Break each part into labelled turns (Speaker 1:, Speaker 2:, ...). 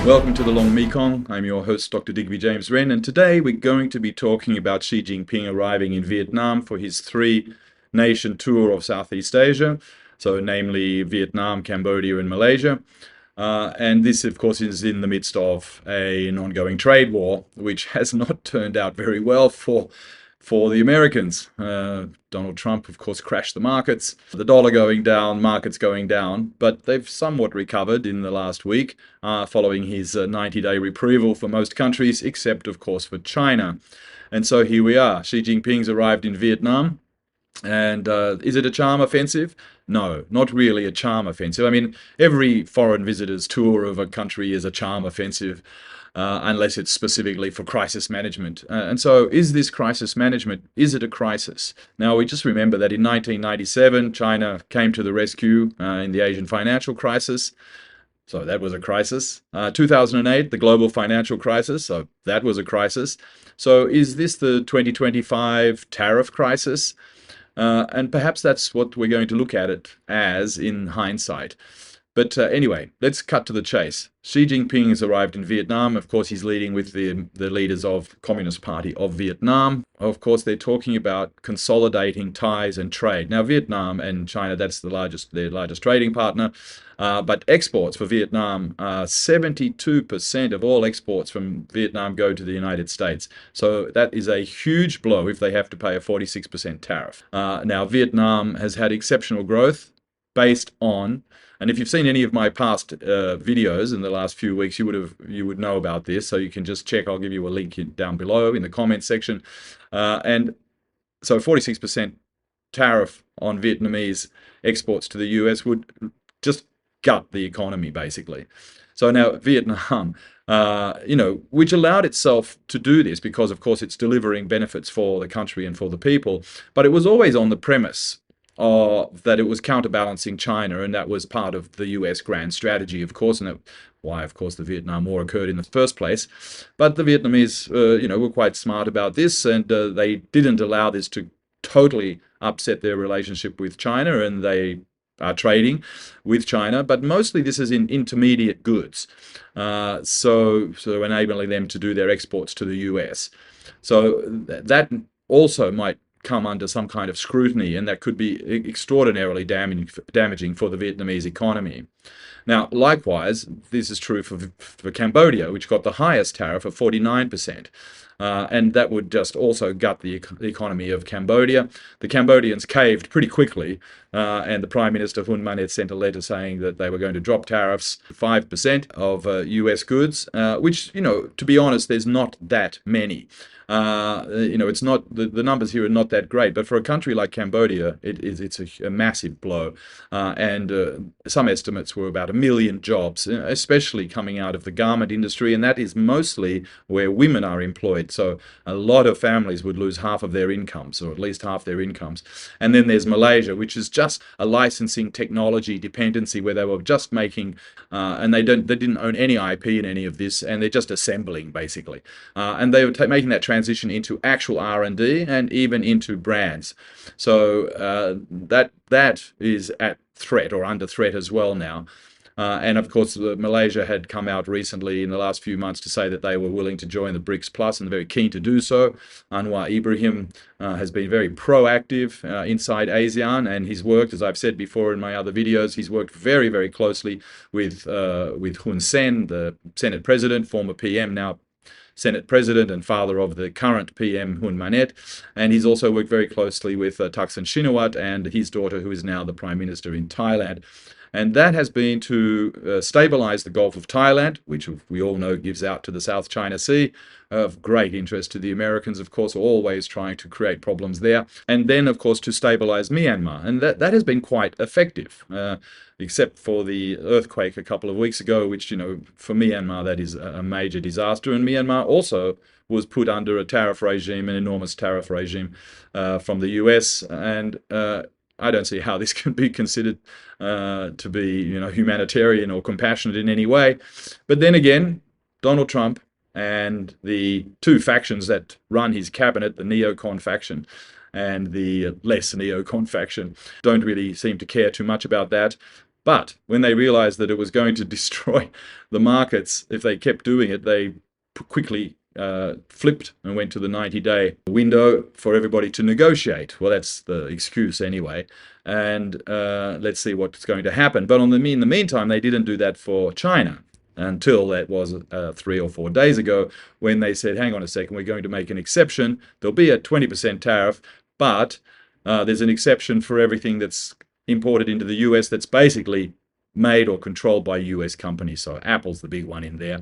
Speaker 1: Welcome to the Long Mekong. I'm your host, Dr. Digby James Wren, and today we're going to be talking about Xi Jinping arriving in Vietnam for his three-nation tour of Southeast Asia, so namely Vietnam, Cambodia, and Malaysia. And this, of course, is in the midst of an ongoing trade war, which has not turned out very well for the Americans. Donald Trump, of course, crashed the markets. The dollar going down, markets going down, but they've somewhat recovered in the last week following his 90-day reprieve for most countries, except, of course, for China. And so here we are. Xi Jinping's arrived in Vietnam. And is it a charm offensive? No, not really a charm offensive. I mean, every foreign visitor's tour of a country is a charm offensive, unless it's specifically for crisis management. And so is this crisis management? Is it a crisis? Now, we just remember that in 1997, China came to the rescue in the Asian financial crisis. So that was a crisis. 2008, the global financial crisis. So that was a crisis. So is this the 2025 tariff crisis? And perhaps that's what we're going to look at it as in hindsight. But anyway, let's cut to the chase. Xi Jinping has arrived in Vietnam. Of course, he's leading with the leaders of Communist Party of Vietnam. Of course, they're talking about consolidating ties and trade. Now, Vietnam and China, that's their largest trading partner. But exports for Vietnam, 72% of all exports from Vietnam go to the United States. So that is a huge blow if they have to pay a 46% tariff. Now, Vietnam has had exceptional growth based on, and if you've seen any of my past videos in the last few weeks, you would know about this. So you can just check. I'll give you a link down below in the comments section. And so 46% tariff on Vietnamese exports to the US would just gut the economy, basically. So now Vietnam, which allowed itself to do this because, of course, it's delivering benefits for the country and for the people. But it was always on the premise that it was counterbalancing China, and that was part of the US grand strategy, of course, and that why, of course, the Vietnam War occurred in the first place. But the Vietnamese, were quite smart about this, and they didn't allow this to totally upset their relationship with China, and they are trading with China, but mostly this is in intermediate goods, so enabling them to do their exports to the US. So that also might come under some kind of scrutiny, and that could be extraordinarily damaging for the Vietnamese economy. Now, likewise, this is true for Cambodia, which got the highest tariff of 49%. And that would just also gut the economy of Cambodia. The Cambodians caved pretty quickly, and the Prime Minister Hun Manet sent a letter saying that they were going to drop tariffs 5% of US goods, which, to be honest, there's not that many. It's not the numbers here are not that great, but for a country like Cambodia, it's a massive blow, and some estimates were about 1 million jobs, especially coming out of the garment industry, and that is mostly where women are employed. So a lot of families would lose half of their incomes, or at least half their incomes. And then there's Malaysia, which is just a licensing technology dependency where they were just making, and they didn't own any IP in any of this, and they're just assembling basically, and they were making that transition into actual R&D and even into brands. So that is at threat or under threat as well now. And of course, Malaysia had come out recently in the last few months to say that they were willing to join the BRICS Plus and very keen to do so. Anwar Ibrahim has been very proactive inside ASEAN, and he's worked, as I've said before in my other videos, he's worked very, very closely with Hun Sen, the Senate President, former PM, now Senate President and father of the current PM Hun Manet, and he's also worked very closely with Thaksin Shinawatra and his daughter, who is now the Prime Minister in Thailand. And that has been to stabilize the Gulf of Thailand, which we all know gives out to the South China Sea, of great interest to the Americans, of course, always trying to create problems there. And then, of course, to stabilize Myanmar. And that has been quite effective, except for the earthquake a couple of weeks ago, which, for Myanmar, that is a major disaster. And Myanmar also was put under a tariff regime, an enormous tariff regime from the US. And I don't see how this can be considered to be, humanitarian or compassionate in any way. But then again, Donald Trump and the two factions that run his cabinet, the neocon faction and the less neocon faction, don't really seem to care too much about that. But when they realized that it was going to destroy the markets if they kept doing it, they quickly flipped and went to the 90-day window for everybody to negotiate. Well, that's the excuse anyway. And let's see what's going to happen. But in the meantime, they didn't do that for China until that was 3 or 4 days ago, when they said, hang on a second, we're going to make an exception. There'll be a 20% tariff, but there's an exception for everything that's imported into the US that's basically made or controlled by US companies. So Apple's the big one in there,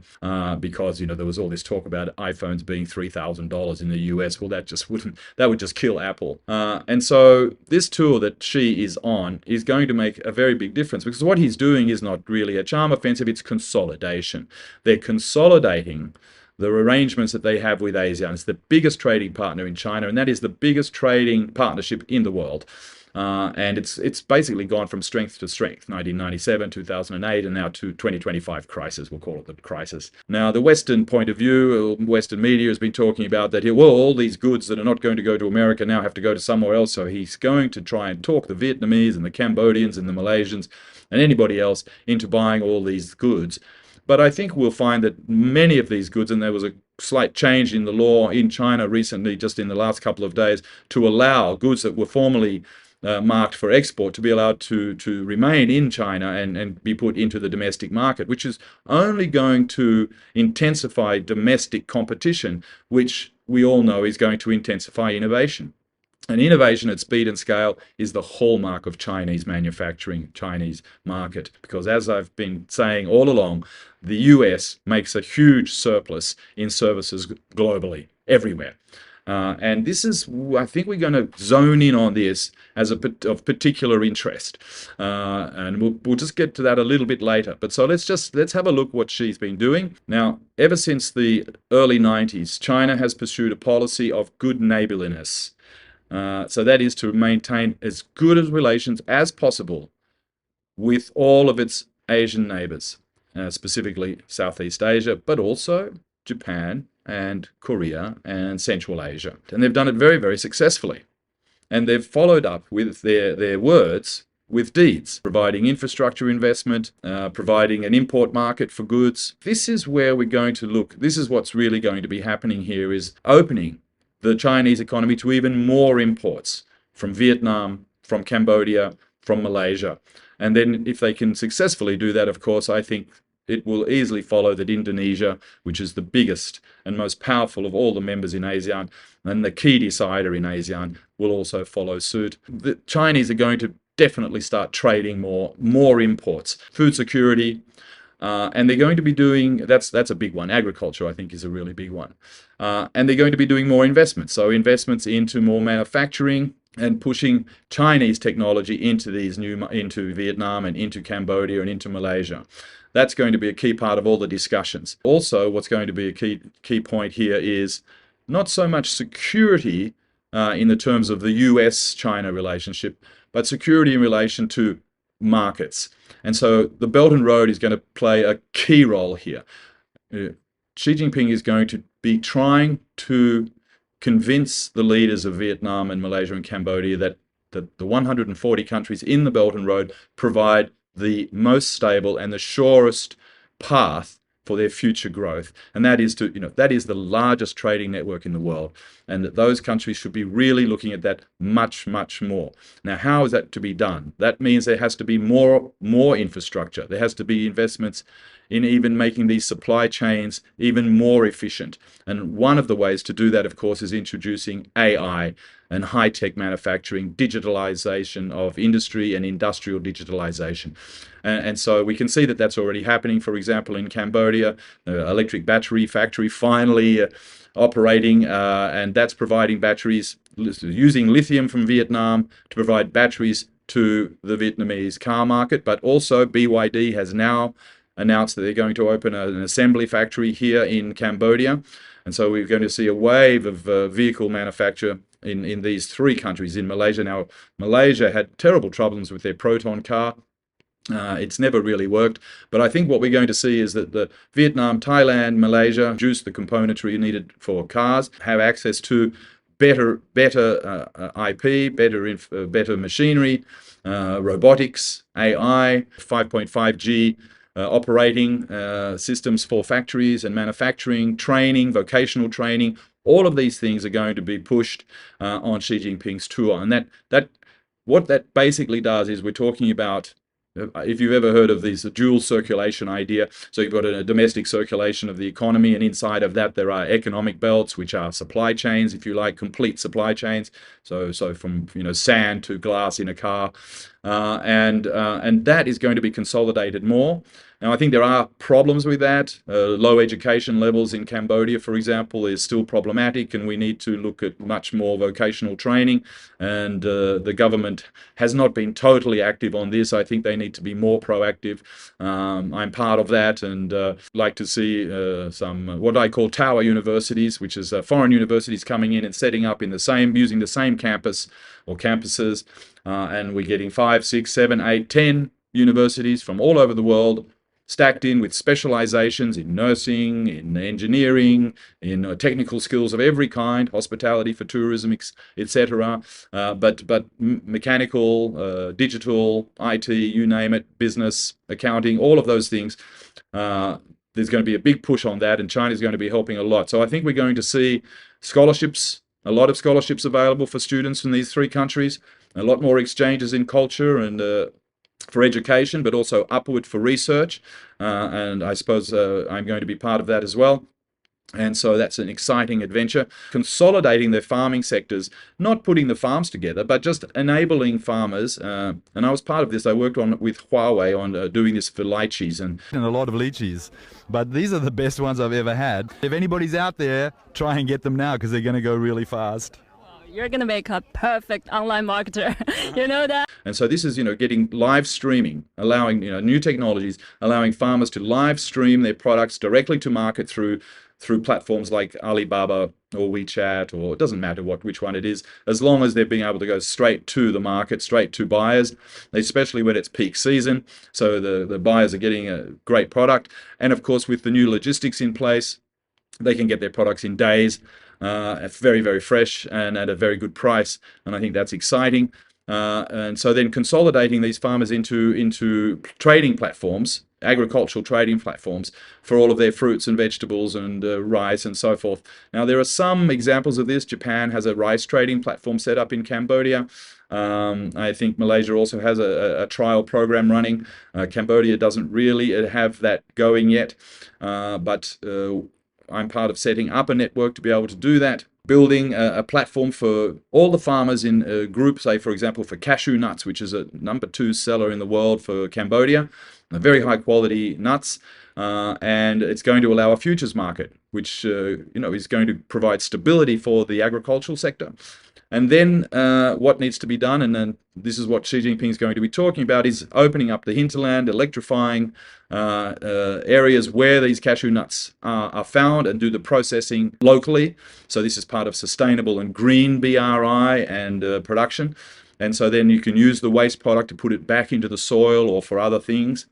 Speaker 1: because there was all this talk about iPhones being $3,000 in the US. Well, that would just kill Apple. And so this tour that Xi is on is going to make a very big difference, because what he's doing is not really a charm offensive, it's consolidation. They're consolidating the arrangements that they have with ASEAN. It's the biggest trading partner in China, and that is the biggest trading partnership in the world. And it's basically gone from strength to strength, 1997, 2008, and now to 2025 crisis, we'll call it the crisis. Now, the Western point of view, Western media has been talking about that, well, all these goods that are not going to go to America now have to go to somewhere else, so he's going to try and talk the Vietnamese and the Cambodians and the Malaysians and anybody else into buying all these goods. But I think we'll find that many of these goods, and there was a slight change in the law in China recently, just in the last couple of days, to allow goods that were formerly marked for export to be allowed to remain in China and be put into the domestic market, which is only going to intensify domestic competition, which we all know is going to intensify innovation. And innovation at speed and scale is the hallmark of Chinese manufacturing, Chinese market, because as I've been saying all along, the US makes a huge surplus in services globally, everywhere. And this is, I think we're going to zone in on this as of particular interest. And we'll just get to that a little bit later. But so let's have a look what Xi's been doing. Now, ever since the early 90s, China has pursued a policy of good neighborliness. So that is to maintain as good as relations as possible with all of its Asian neighbors, specifically Southeast Asia, but also Japan and Korea and Central Asia. And they've done it very, very successfully. And they've followed up with their words with deeds, providing infrastructure investment, providing an import market for goods. This is where we're going to look. This is what's really going to be happening here, is opening the Chinese economy to even more imports from Vietnam, from Cambodia, from Malaysia. And then if they can successfully do that, of course, I think it will easily follow that Indonesia, which is the biggest and most powerful of all the members in ASEAN, and the key decider in ASEAN, will also follow suit. The Chinese are going to definitely start trading more imports. Food security, and they're going to be doing, that's a big one. Agriculture, I think, is a really big one. And they're going to be doing more investments. So investments into more manufacturing and pushing Chinese technology into Vietnam and into Cambodia and into Malaysia. That's going to be a key part of all the discussions. Also, what's going to be a key point here is not so much security in the terms of the US-China relationship, but security in relation to markets. And so the Belt and Road is going to play a key role here. Xi Jinping is going to be trying to convince the leaders of Vietnam and Malaysia and Cambodia that the 140 countries in the Belt and Road provide the most stable and the surest path for their future growth. And that is that is the largest trading network in the world, and that those countries should be really looking at that much, much more. Now, how is that to be done? That means there has to be more infrastructure. There has to be investments in even making these supply chains even more efficient. And one of the ways to do that, of course, is introducing AI and high-tech manufacturing, digitalization of industry and industrial digitalization. And so we can see that that's already happening. For example, in Cambodia, the electric battery factory finally operating, and that's providing batteries, using lithium from Vietnam to provide batteries to the Vietnamese car market. But also BYD has now announced that they're going to open an assembly factory here in Cambodia. And so we're going to see a wave of vehicle manufacture in these three countries. In Malaysia now, Malaysia had terrible problems with their Proton car. It's never really worked. But I think what we're going to see is that the Vietnam, Thailand, Malaysia produce the componentry needed for cars, have access to better IP, better machinery, robotics, AI, 5.5G operating systems for factories and manufacturing, training, vocational training. All of these things are going to be pushed on Xi Jinping's tour, and that what that basically does is we're talking about, if you've ever heard of this dual circulation idea, so you've got a domestic circulation of the economy, and inside of that there are economic belts, which are supply chains, if you like, complete supply chains. So from sand to glass in a car, and that is going to be consolidated more. Now, I think there are problems with that. Low education levels in Cambodia, for example, is still problematic, and we need to look at much more vocational training. And the government has not been totally active on this. I think they need to be more proactive. I'm part of that, and like to see some what I call tower universities, which is foreign universities coming in and setting up in using the same campus or campuses, and we're getting 5, 6, 7, 8, 10 universities from all over the world, stacked in with specializations in nursing, in engineering, in technical skills of every kind, hospitality for tourism, etc. But mechanical, digital, IT, you name it, business, accounting, all of those things. There's going to be a big push on that, and China's going to be helping a lot. So I think we're going to see scholarships, a lot of scholarships available for students from these three countries, a lot more exchanges in culture and for education, but also upward for research. And I suppose I'm going to be part of that as well. And so that's an exciting adventure. Consolidating their farming sectors, not putting the farms together, but just enabling farmers. And I was part of this. I worked with Huawei on doing this for lychees. And
Speaker 2: a lot of lychees. But these are the best ones I've ever had. If anybody's out there, try and get them now because they're going to go really fast.
Speaker 3: You're going to make a perfect online marketer. You know that?
Speaker 1: And so this is, getting live streaming, allowing, new technologies, allowing farmers to live stream their products directly to market through platforms like Alibaba or WeChat, or it doesn't matter which one it is, as long as they're being able to go straight to the market, straight to buyers, especially when it's peak season. So the buyers are getting a great product. And of course, with the new logistics in place, they can get their products in days, very, very fresh and at a very good price. And I think that's exciting. And so then consolidating these farmers into trading platforms, agricultural trading platforms for all of their fruits and vegetables and rice and so forth. Now, there are some examples of this. Japan has a rice trading platform set up in Cambodia. I think Malaysia also has a trial program running. Cambodia doesn't really have that going yet, but I'm part of setting up a network to be able to do that. Building a platform for all the farmers in a group, say, for example, for cashew nuts, which is a #2 seller in the world for Cambodia, very high quality nuts, and it's going to allow a futures market, which is going to provide stability for the agricultural sector. And then what needs to be done, and then this is what Xi Jinping is going to be talking about, is opening up the hinterland, electrifying areas where these cashew nuts are found, and do the processing locally. So this is part of sustainable and green BRI and production. And so then you can use the waste product to put it back into the soil or for other things.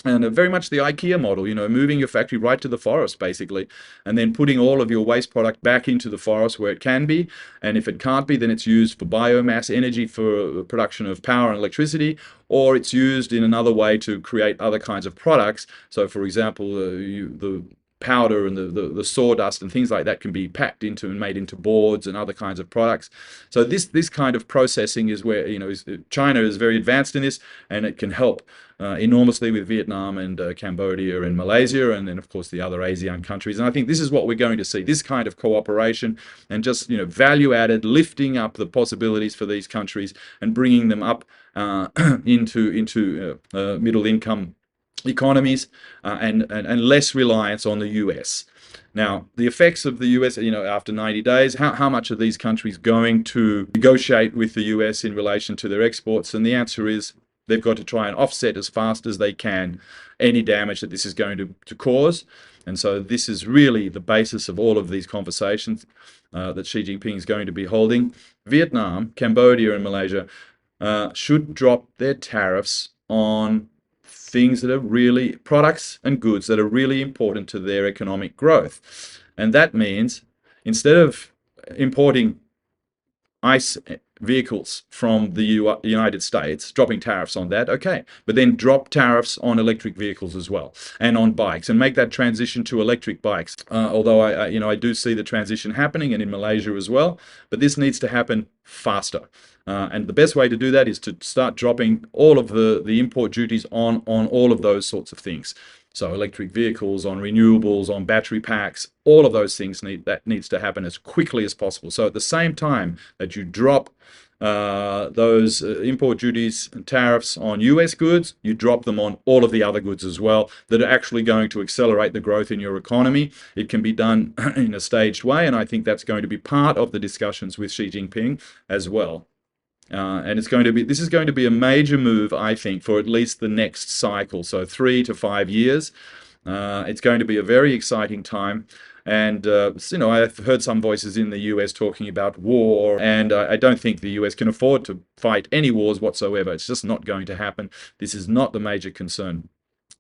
Speaker 1: And very much the IKEA model, moving your factory right to the forest, basically, and then putting all of your waste product back into the forest where it can be. And if it can't be, then it's used for biomass energy for production of power and electricity, or it's used in another way to create other kinds of products. So, for example, the powder and the sawdust and things like that can be packed into and made into boards and other kinds of products. So this kind of processing is where China is very advanced in this, and it can help enormously with Vietnam and Cambodia and Malaysia, and then of course the other ASEAN countries. And I think this is what we're going to see, this kind of cooperation and just value added, lifting up the possibilities for these countries and bringing them up into middle income economies and less reliance on the US. Now, the effects of the US, after 90 days, how much are these countries going to negotiate with the US in relation to their exports? And the answer is they've got to try and offset as fast as they can any damage that this is going to cause. And so this is really the basis of all of these conversations that Xi Jinping is going to be holding. Vietnam, Cambodia, and Malaysia should drop their tariffs on things that are really products and goods that are really important to their economic growth. And that means instead of importing ICE vehicles from the United States, dropping tariffs on that, okay, but then drop tariffs on electric vehicles as well, and on bikes, and make that transition to electric bikes. Although I do see the transition happening, and in Malaysia as well, but this needs to happen faster. And the best way to do that is to start dropping all of the import duties on all of those sorts of things. So electric vehicles, on renewables, on battery packs, all of those things needs to happen as quickly as possible. So at the same time that you drop those import duties and tariffs on US goods, you drop them on all of the other goods as well that are actually going to accelerate the growth in your economy. It can be done in a staged way, and I think that's going to be part of the discussions with Xi Jinping as well. And this is going to be a major move, I think, for at least the next cycle, so 3 to 5 years. It's going to be a very exciting time. And, I've heard some voices in the US talking about war, and I don't think the US can afford to fight any wars whatsoever. It's just not going to happen. This is not the major concern.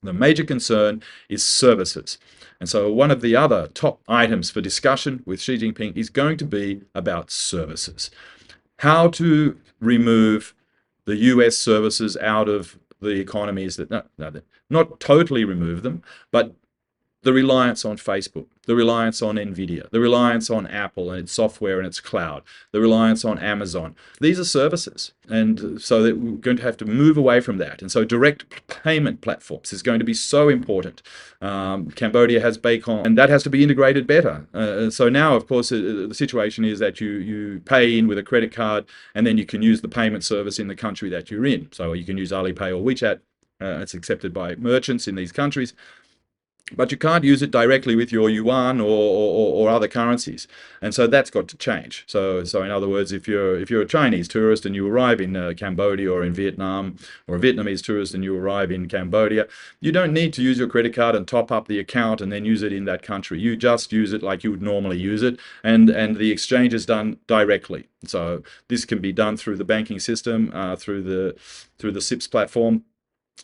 Speaker 1: The major concern is services. And so one of the other top items for discussion with Xi Jinping is going to be about services. How to remove the US services out of the economies not totally remove them, but the reliance on Facebook, the reliance on Nvidia, the reliance on Apple and its software and its cloud, the reliance on Amazon. These are services. And so that we're going to have to move away from that. And so direct payment platforms is going to be so important. Cambodia has Bacon, and that has to be integrated better. So now, of course, the situation is that you pay in with a credit card, and then you can use the payment service in the country that you're in. So you can use Alipay or WeChat. It's accepted by merchants in these countries. But you can't use it directly with your yuan or other currencies, and so that's got to change. So in other words, if you're a Chinese tourist and you arrive in Cambodia or in Vietnam, or a Vietnamese tourist and you arrive in Cambodia, you don't need to use your credit card and top up the account and then use it in that country. You just use it like you would normally use it, and the exchange is done directly. So this can be done through the banking system, through the SIPS platform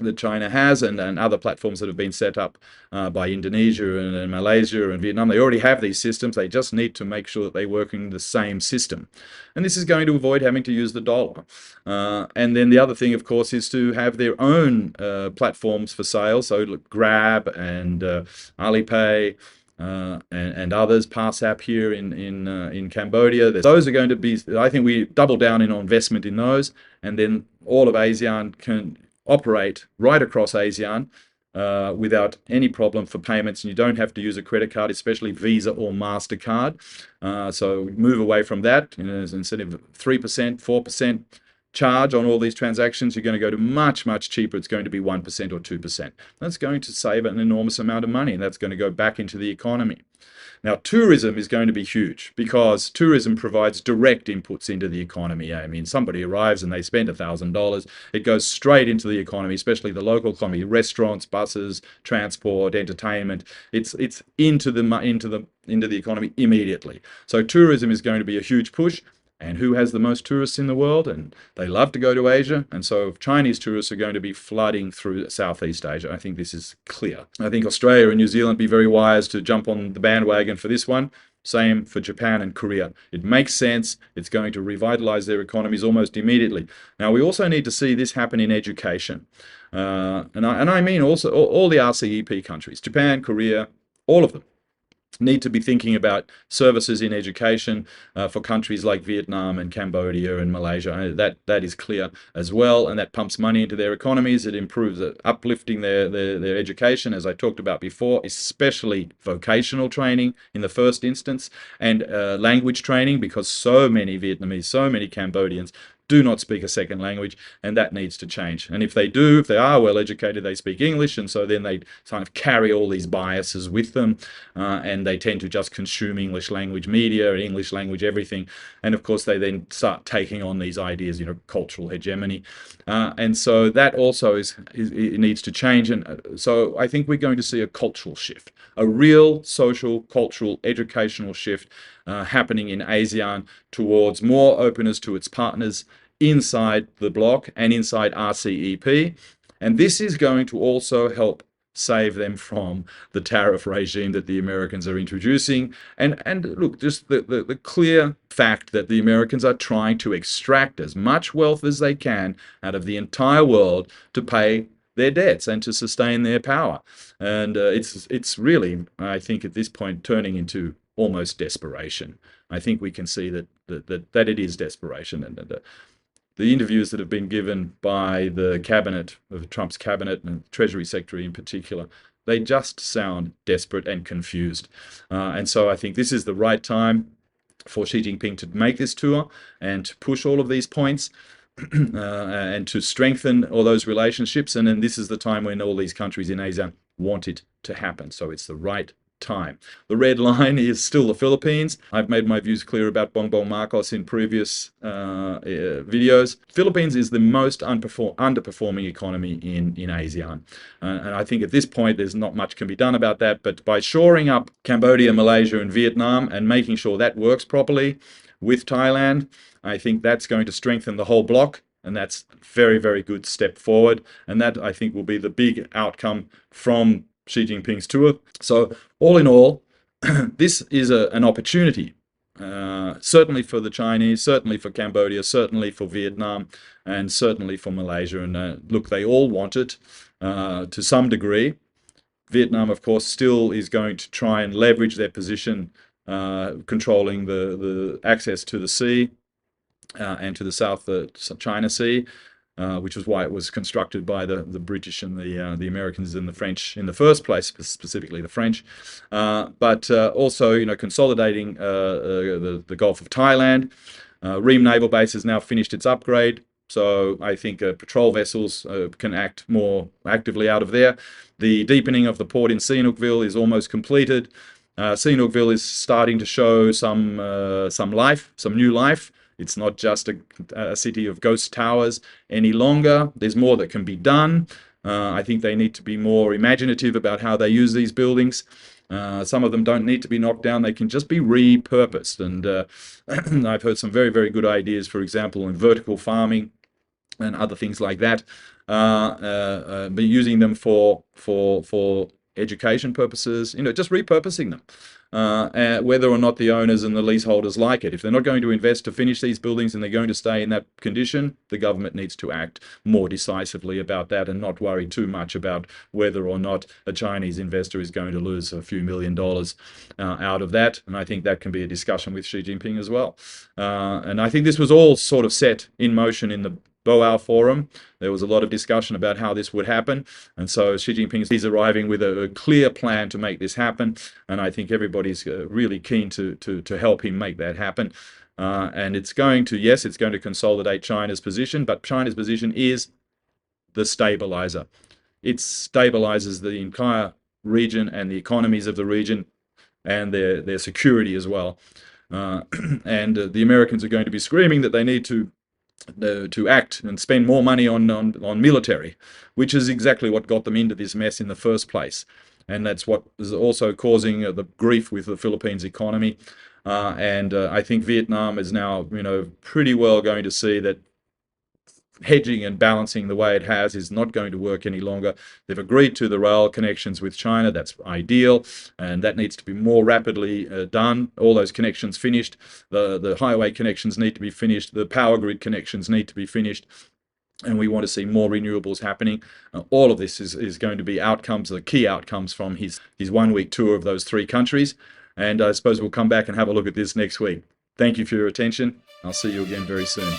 Speaker 1: that China has, and other platforms that have been set up by Indonesia and Malaysia and Vietnam. They already have these systems. They just need to make sure that they work in the same system. And this is going to avoid having to use the dollar. And then the other thing, of course, is to have their own platforms for sale. So look, Grab and Alipay, and others, PassApp here in Cambodia. Those are going to be, I think we double down in investment in those, and then all of ASEAN can operate right across ASEAN without any problem for payments, and you don't have to use a credit card, especially Visa or MasterCard. So move away from that. Instead of 3%, 4% charge on all these transactions, you're going to go to much, much cheaper. It's going to be 1% or 2%. That's going to save an enormous amount of money, and that's going to go back into the economy. Now, tourism is going to be huge because tourism provides direct inputs into the economy. I mean, somebody arrives and they spend $1,000. It goes straight into the economy, especially the local economy, restaurants, buses, transport, entertainment. It's into the economy immediately. So tourism is going to be a huge push. And who has the most tourists in the world? And they love to go to Asia. And so Chinese tourists are going to be flooding through Southeast Asia. I think this is clear. I think Australia and New Zealand be very wise to jump on the bandwagon for this one. Same for Japan and Korea. It makes sense. It's going to revitalize their economies almost immediately. Now, we also need to see this happen in education. And I mean also all the RCEP countries, Japan, Korea, all of them need to be thinking about services in education for countries like Vietnam and Cambodia and Malaysia. That is clear as well, and that pumps money into their economies. It improves uplifting their education, as I talked about before, especially vocational training in the first instance, and language training, because so many Vietnamese, so many Cambodians do not speak a second language, and that needs to change. And if they do, if they are well educated, they speak English, and so then they kind of carry all these biases with them, and they tend to just consume English language media, English language everything, and of course they then start taking on these ideas, cultural hegemony, and so that also it needs to change. And so I think we're going to see a cultural shift, a real social, cultural, educational shift happening in ASEAN towards more openness to its partners inside the bloc and inside RCEP. And this is going to also help save them from the tariff regime that the Americans are introducing. And look, just the clear fact that the Americans are trying to extract as much wealth as they can out of the entire world to pay their debts and to sustain their power. And it's really, I think, at this point turning into almost desperation. I think we can see that it is desperation. And the interviews that have been given by the cabinet, of Trump's cabinet and Treasury Secretary in particular, they just sound desperate and confused. And so I think this is the right time for Xi Jinping to make this tour and to push all of these points and to strengthen all those relationships. And then this is the time when all these countries in ASEAN want it to happen. So it's the right time. The red line is still the Philippines. I've made my views clear about Bongbong Marcos in previous videos. Philippines is the most underperforming economy in ASEAN. And I think at this point there's not much can be done about that, but by shoring up Cambodia, Malaysia and Vietnam and making sure that works properly with Thailand, I think that's going to strengthen the whole bloc. And that's a very, very good step forward. And that, I think, will be the big outcome from Xi Jinping's tour. So all in all, this is an opportunity, certainly for the Chinese, certainly for Cambodia, certainly for Vietnam, and certainly for Malaysia. And look, they all want it to some degree. Vietnam, of course, still is going to try and leverage their position controlling the access to the sea and to the South China Sea. Which was why it was constructed by the British and the Americans and the French in the first place, specifically the French. But also, consolidating the Gulf of Thailand. Ream Naval Base has now finished its upgrade, so I think patrol vessels can act more actively out of there. The deepening of the port in Sihanoukville is almost completed. Sihanoukville is starting to show some life, some new life. It's not just a city of ghost towers any longer. There's more that can be done. I think they need to be more imaginative about how they use these buildings. Some of them don't need to be knocked down. They can just be repurposed. And I've heard some very, very good ideas, for example, in vertical farming and other things like that, but using them for education purposes, just repurposing them. Whether or not the owners and the leaseholders like it. If they're not going to invest to finish these buildings and they're going to stay in that condition, the government needs to act more decisively about that and not worry too much about whether or not a Chinese investor is going to lose a few $1 million out of that. And I think that can be a discussion with Xi Jinping as well. And I think this was all sort of set in motion in the Boao Forum. There was a lot of discussion about how this would happen, and so Xi Jinping is arriving with a clear plan to make this happen, and I think everybody's really keen to help him make that happen. And it's going to consolidate China's position, but China's position is the stabilizer. It stabilizes the entire region and the economies of the region and their security as well. And the Americans are going to be screaming that they need to act and spend more money on military, which is exactly what got them into this mess in the first place. And that's what is also causing the grief with the Philippines economy. And I think Vietnam is now, pretty well going to see that hedging and balancing the way it has is not going to work any longer. They've agreed to the rail connections with China. That's ideal, and that needs to be more rapidly done. All those connections finished. The highway connections need to be finished. The power grid connections need to be finished. And we want to see more renewables happening. All of this is going to be outcomes, the key outcomes from his 1 week tour of those 3 countries. And I suppose we'll come back and have a look at this next week. Thank you for your attention. I'll see you again very soon.